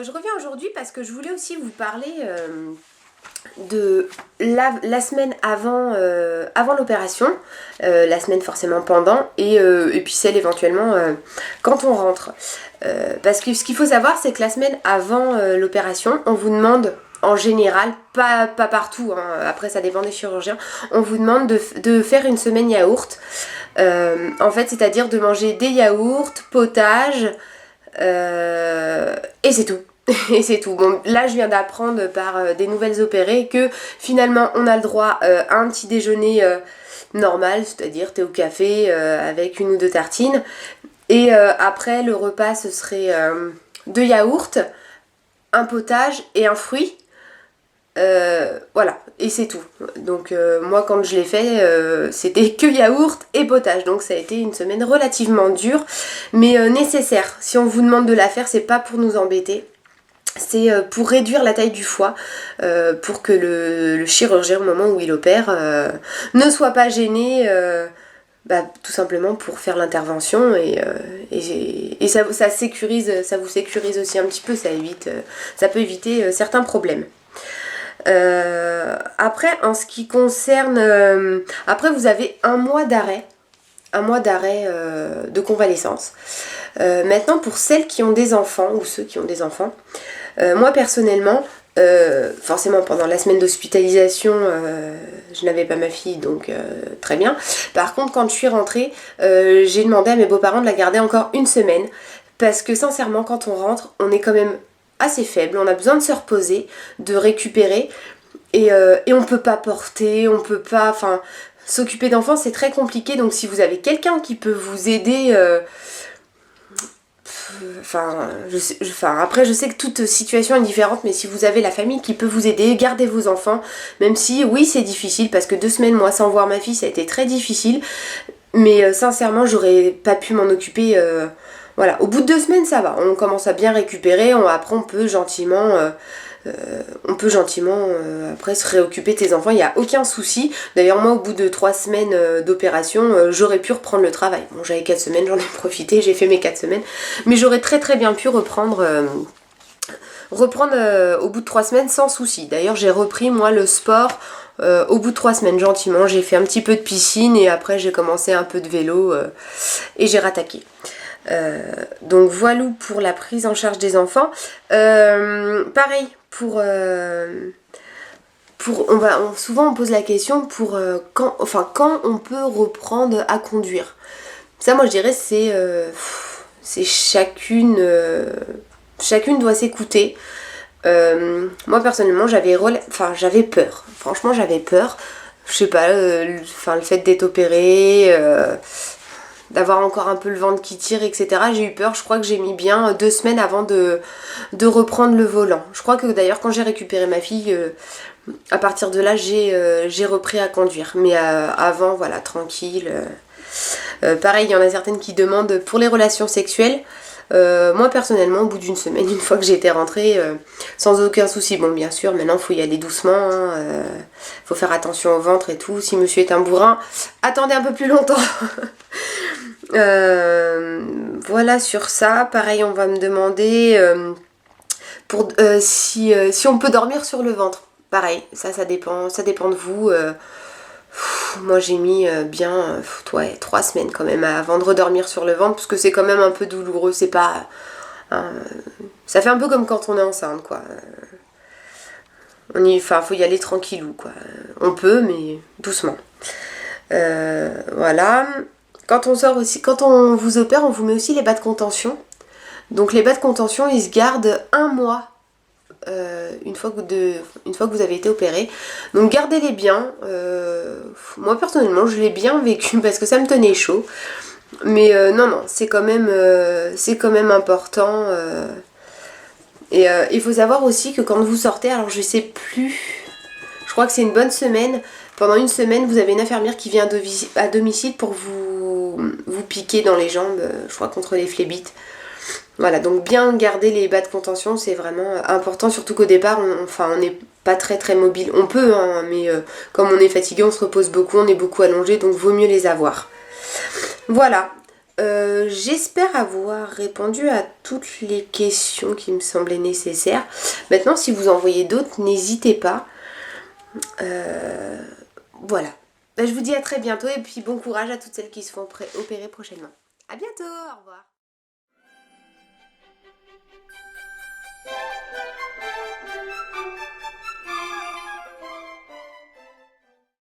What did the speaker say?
Je reviens aujourd'hui parce que je voulais aussi vous parler de la semaine avant l'opération, la semaine forcément pendant et puis celle éventuellement quand on rentre. Parce que ce qu'il faut savoir, c'est que la semaine avant l'opération, on vous demande en général, pas partout, hein, après ça dépend des chirurgiens, on vous demande de faire une semaine yaourt. En fait, c'est-à-dire de manger des yaourts, potage, et c'est tout. Et c'est tout. Bon, là, je viens d'apprendre par des nouvelles opérées que finalement, on a le droit à un petit déjeuner normal, c'est-à-dire thé au café avec une ou deux tartines. Et après, le repas, ce serait 2 yaourts, un potage et un fruit. Voilà, et c'est tout. Donc moi quand je l'ai fait, c'était que yaourt et potage. Donc ça a été une semaine relativement dure, mais nécessaire. Si on vous demande de la faire, c'est pas pour nous embêter. C'est pour réduire la taille du foie, pour que le chirurgien au moment où il opère ne soit pas gêné, tout simplement pour faire l'intervention et ça sécurise, ça vous sécurise aussi un petit peu, ça peut éviter certains problèmes. Après, en ce qui concerne... après, vous avez un mois d'arrêt de convalescence. Maintenant, pour celles qui ont des enfants, ou ceux qui ont des enfants, moi personnellement, forcément pendant la semaine d'hospitalisation, je n'avais pas ma fille, donc très bien. Par contre, quand je suis rentrée, j'ai demandé à mes beaux-parents de la garder encore une semaine, parce que sincèrement, quand on rentre, on est quand même assez faible, on a besoin de se reposer, de récupérer, et on peut pas porter, on peut pas, enfin, s'occuper d'enfants c'est très compliqué, donc si vous avez quelqu'un qui peut vous aider, après je sais que toute situation est différente, mais si vous avez la famille qui peut vous aider, gardez vos enfants, même si oui c'est difficile, parce que 2 semaines moi sans voir ma fille ça a été très difficile, mais sincèrement j'aurais pas pu m'en occuper. Voilà, au bout de 2 semaines ça va, on commence à bien récupérer, après on peut gentiment après se réoccuper de tes enfants, il n'y a aucun souci. D'ailleurs moi au bout de 3 semaines d'opération, j'aurais pu reprendre le travail. Bon, j'avais 4 semaines, j'en ai profité, j'ai fait mes 4 semaines, mais j'aurais très très bien pu reprendre au bout de 3 semaines sans souci. D'ailleurs j'ai repris moi le sport au bout de 3 semaines gentiment, j'ai fait un petit peu de piscine et après j'ai commencé un peu de vélo et j'ai rattaqué. Donc voilà pour la prise en charge des enfants. Pareil souvent on pose la question pour quand on peut reprendre à conduire. Ça moi je dirais c'est chacune doit s'écouter. Moi personnellement j'avais peur. Franchement j'avais peur. Je sais pas, le fait d'être opérée, d'avoir encore un peu le ventre qui tire, etc. J'ai eu peur, je crois que j'ai mis bien 2 semaines avant de reprendre le volant. Je crois que d'ailleurs quand j'ai récupéré ma fille, à partir de là j'ai repris à conduire. Mais avant, voilà, tranquille. Pareil, il y en a certaines qui demandent pour les relations sexuelles. Moi personnellement, au bout d'une semaine, une fois que j'étais rentrée, sans aucun souci. Bon, bien sûr, maintenant il faut y aller doucement, hein, faut faire attention au ventre et tout. Si monsieur est un bourrin, attendez un peu plus longtemps. Voilà sur ça. Pareil, on va me demander si on peut dormir sur le ventre. Pareil, ça dépend de vous. Moi j'ai mis bien 3 semaines quand même avant de redormir sur le ventre, parce que c'est quand même un peu douloureux, c'est pas... ça fait un peu comme quand on est enceinte, quoi. Faut y aller tranquillou, quoi. On peut, mais doucement. Voilà. Quand on vous opère, on vous met aussi les bas de contention. Donc les bas de contention, ils se gardent 1 mois. Une fois que vous avez été opéré, donc gardez-les bien. Moi personnellement je l'ai bien vécu parce que ça me tenait chaud, mais non c'est quand même important, et il faut savoir aussi que quand vous sortez, alors je sais plus, je crois que c'est une bonne semaine, pendant une semaine vous avez une infirmière qui vient à domicile pour vous piquer dans les jambes, je crois contre les phlébites. Voilà, donc bien garder les bas de contention, c'est vraiment important, surtout qu'au départ, on n'est pas très très mobile. On peut, hein, mais comme on est fatigué, on se repose beaucoup, on est beaucoup allongé, donc vaut mieux les avoir. Voilà. J'espère avoir répondu à toutes les questions qui me semblaient nécessaires. Maintenant, si vous en voyez d'autres, n'hésitez pas. Voilà. Ben, je vous dis à très bientôt et puis bon courage à toutes celles qui se font opérer prochainement. À bientôt, au revoir.